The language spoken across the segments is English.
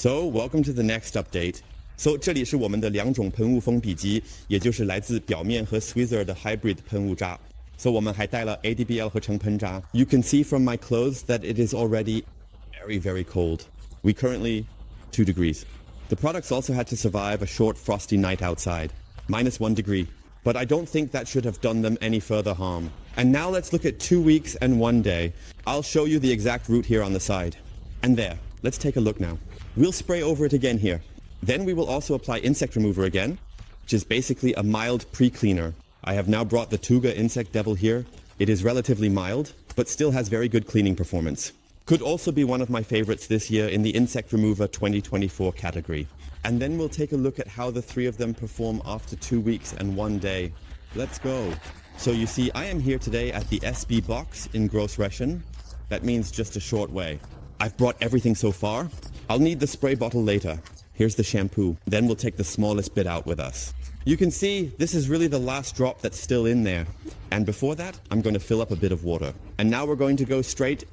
So, welcome to the next update. So, 这里是我们的两种喷雾封笔机，也就是来自表面和 ZviZZer 的 hybrid 喷雾渣。So, 我们还带了 ADBL 合成喷渣。You can see from my clothes that it is already very, very cold. We currently 2 degrees. The products also had to survive a short frosty night outside, -1 degree. But I don't think that should have done them any further harm. And now let's look at 2 weeks and 1 day. I'll show you the exact route here on the side. And there, let's take a look now. We'll spray over it again here. Then we will also apply insect remover again, which is basically a mild pre-cleaner. I have now brought the Tuga Insect Devil here. It is relatively mild, but still has very good cleaning performance. Could also be one of my favorites this year in the Insect Remover 2024 category. And then we'll take a look at how the 3 of them perform after 2 weeks and 1 day. Let's go. So you see, I am here today at the SB box in Großreschen. That means just a short way. I've brought everything so far. I'll need the spray bottle later. Here's the shampoo. Then we'll take the smallest bit out with us. You can see this is really the last drop that's still in there. And before that, I'm going to fill up a bit of water. And now we're going to go straight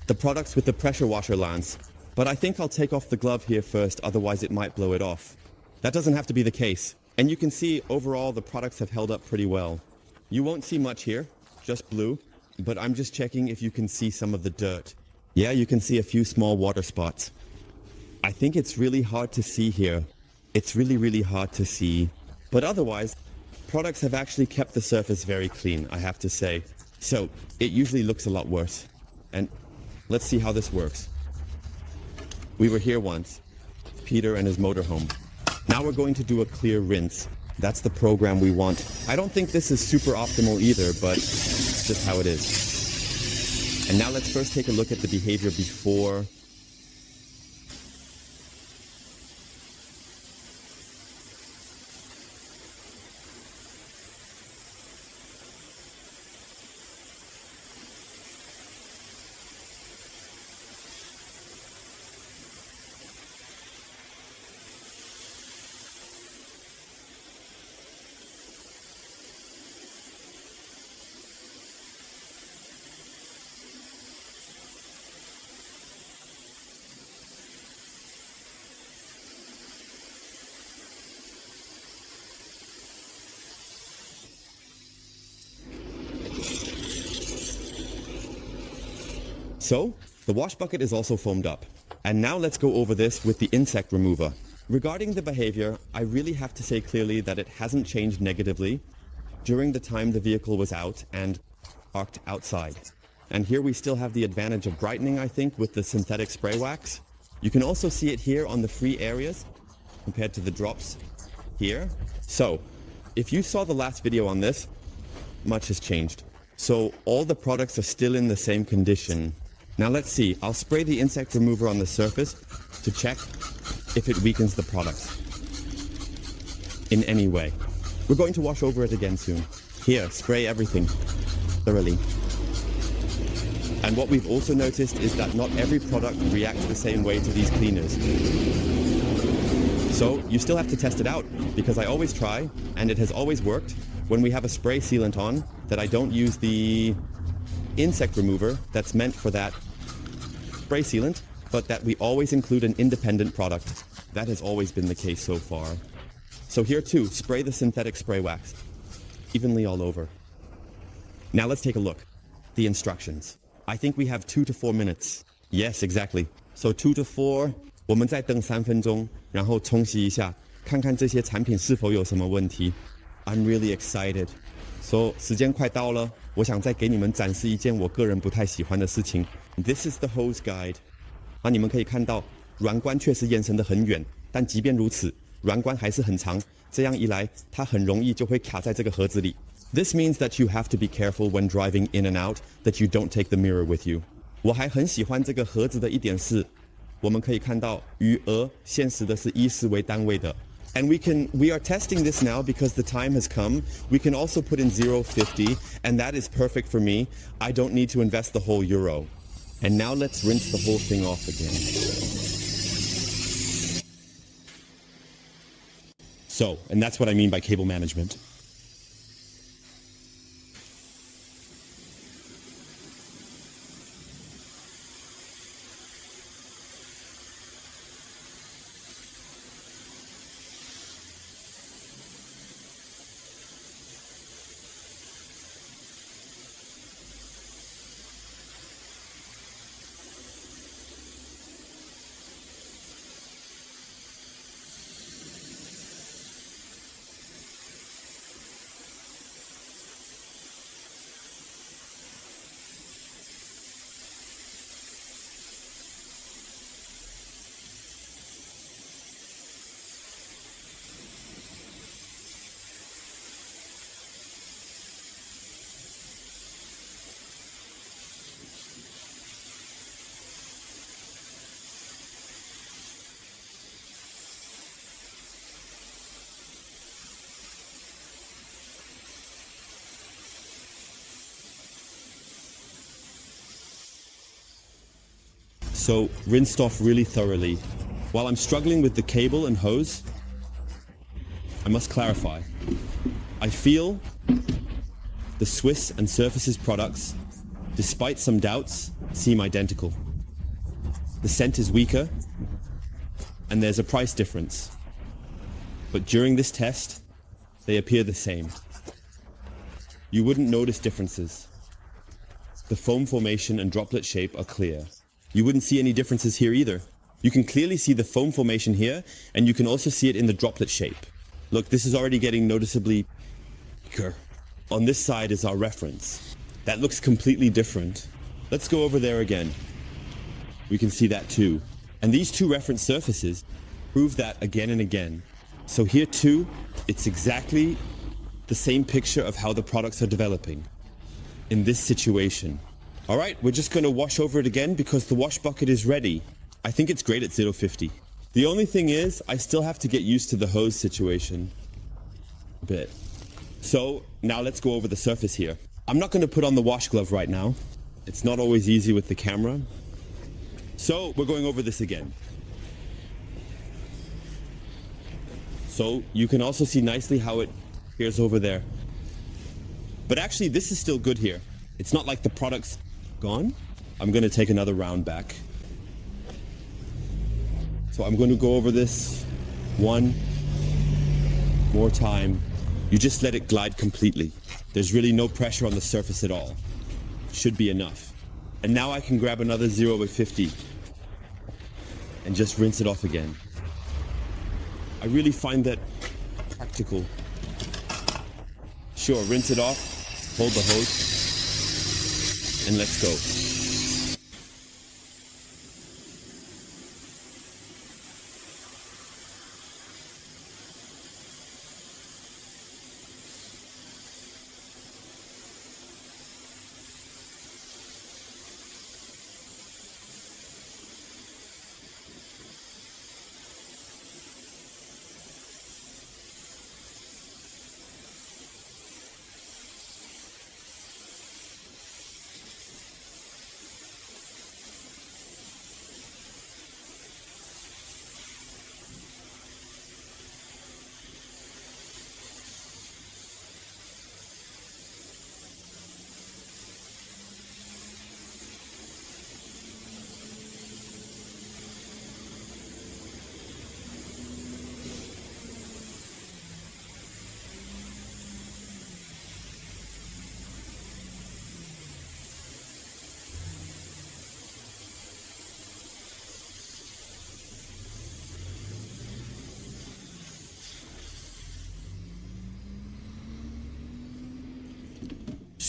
the products with the pressure washer lance. But I think I'll take off the glove here first, otherwise it might blow it off. That doesn't have to be the case. And you can see overall the products have held up pretty well. You won't see much here, just blue. But I'm just checking if you can see some of the dirt. Yeah, you can see a few small water spots. I think it's really hard to see here. It's really, really hard to see. But otherwise, products have actually kept the surface very clean, I have to say. So, it usually looks a lot worse. And let's see how this works. We were here once, Peter and his motorhome. Now we're going to do a clear rinse. That's the program we want. I don't think this is super optimal either, but it's just how it is. And now let's first take a look at the behavior before. So, the wash bucket is also foamed up. And now let's go over this with the insect remover. Regarding the behavior, I really have to say clearly that it hasn't changed negatively during the time the vehicle was out and parked outside. And here we still have the advantage of brightening, I think, with the synthetic spray wax. You can also see it here on the free areas compared to the drops here. So, if you saw the last video on this, much has changed. So all the products are still in the same condition. Now let's see, I'll spray the insect remover on the surface to check if it weakens the product in any way. We're going to wash over it again soon. Here, spray everything thoroughly. And what we've also noticed is that not every product reacts the same way to these cleaners. So you still have to test it out, because I always try, and it has always worked, when we have a spray sealant on, that I don't use the insect remover that's meant for that spray sealant, but that we always include an independent product. That has always been the case so far. So here too, spray the synthetic spray wax evenly all over. Now let's take a look. The instructions. I think we have 2 to 4 minutes. Yes, exactly. So 2 to 4, 我们再等3分钟，然后冲洗一下，看看这些产品是否有什么问题。I'm really excited. So 时间快到了，我想再给你们展示一件我个人不太喜欢的事情。This is the hose guide. 你们可以看到，软管确实延伸得很远，但即便如此，软管还是很长。这样一来，它很容易就会卡在这个盒子里。This means that you have to be careful when driving in and out, that you don't take the mirror with you. 我还很喜欢这个盒子的一点是，我们可以看到余额现实的是以时为单位的。And we are testing this now because the time has come. We can also put in 0.50, and that is perfect for me. I don't need to invest the whole euro. And now let's rinse the whole thing off again. So, and that's what I mean by cable management. So rinsed off really thoroughly. While I'm struggling with the cable and hose, I must clarify. I feel the Swiss and ServFaces products, despite some doubts, seem identical. The scent is weaker, and there's a price difference. But during this test, they appear the same. You wouldn't notice differences. The foam formation and droplet shape are clear. You wouldn't see any differences here either. You can clearly see the foam formation here, and you can also see it in the droplet shape. Look, this is already getting noticeably weaker. On this side is our reference. That looks completely different. Let's go over there again. We can see that too. And these two reference surfaces prove that again and again. So here too, it's exactly the same picture of how the products are developing in this situation. All right, we're just going to wash over it again because the wash bucket is ready. I think it's great at 0.50. The only thing is, I still have to get used to the hose situation a bit. So now let's go over the surface here. I'm not going to put on the wash glove right now. It's not always easy with the camera. So we're going over this again. So you can also see nicely how it appears over there. But actually this is still good here. It's not like the product's gone. I'm going to take another round back. So I'm going to go over this one more time. You just let it glide completely. There's really no pressure on the surface at all. Should be enough. And now I can grab another 0.50 and just rinse it off again. I really find that practical. Sure, rinse it off, hold the hose, and let's go.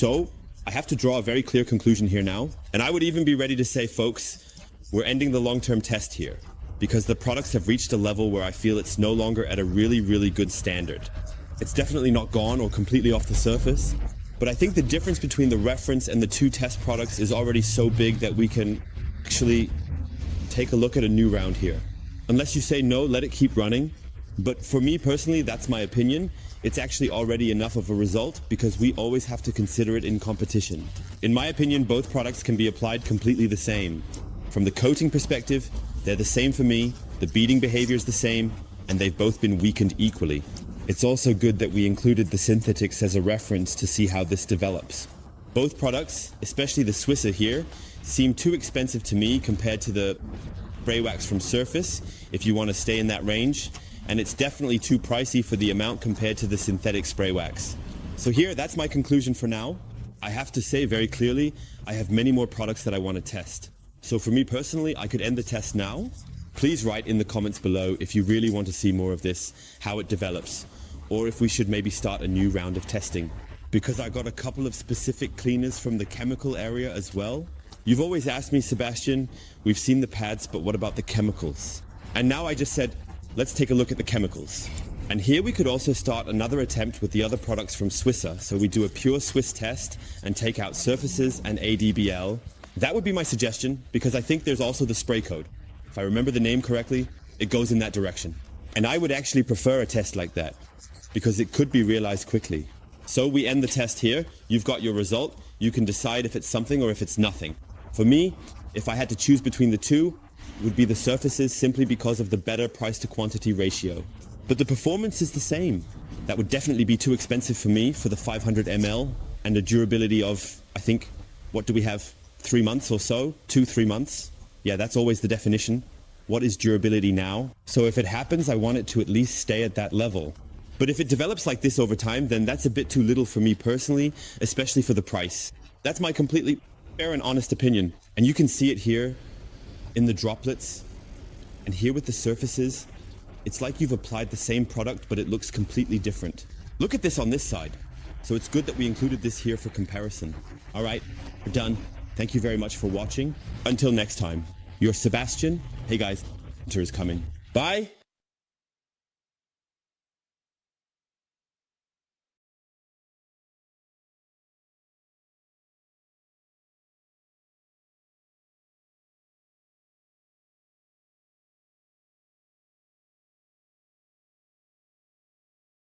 So I have to draw a very clear conclusion here now. And I would even be ready to say, folks, we're ending the long-term test here because the products have reached a level where I feel it's no longer at a really, really good standard. It's definitely not gone or completely off the surface, but I think the difference between the reference and the two test products is already so big that we can actually take a look at a new round here. Unless you say no, let it keep running. But for me personally, that's my opinion. It's actually already enough of a result because we always have to consider it in competition. In my opinion, both products can be applied completely the same. From the coating perspective, they're the same for me, the beading behavior is the same, and they've both been weakened equally. It's also good that we included the synthetics as a reference to see how this develops. Both products, especially the ZviZZer here, seem too expensive to me compared to the spray wax from Surface, if you want to stay in that range. And it's definitely too pricey for the amount compared to the synthetic spray wax. So here, that's my conclusion for now. I have to say very clearly, I have many more products that I want to test. So for me personally, I could end the test now. Please write in the comments below if you really want to see more of this, how it develops, or if we should maybe start a new round of testing. Because I got a couple of specific cleaners from the chemical area as well. You've always asked me, Sebastian, we've seen the pads, but what about the chemicals? And now I just said, let's take a look at the chemicals. And here we could also start another attempt with the other products from ZviZZer. So we do a pure Swiss test and take out ServFaces and ADBL. That would be my suggestion because I think there's also the spray code. If I remember the name correctly, it goes in that direction. And I would actually prefer a test like that because it could be realized quickly. So we end the test here. You've got your result. You can decide if it's something or if it's nothing. For me, If I had to choose between the two, it would be the ServFaces simply because of the better price to quantity ratio. But the performance is the same. That would definitely be too expensive for me for the 500 ml and a durability of, I think, what do we have, 3 months or so? 2-3 months? Yeah, that's always the definition. What is durability now? So if it happens, I want it to at least stay at that level. But if it develops like this over time, then that's a bit too little for me personally, especially for the price. That's my completely fair and honest opinion. And you can see it here in the droplets. And here with the ServFaces, it's like you've applied the same product, but it looks completely different. Look at this on this side. So it's good that we included this here for comparison. All right, we're done. Thank you very much for watching. Until next time, your Sebastian. Hey guys, winter is coming. Bye.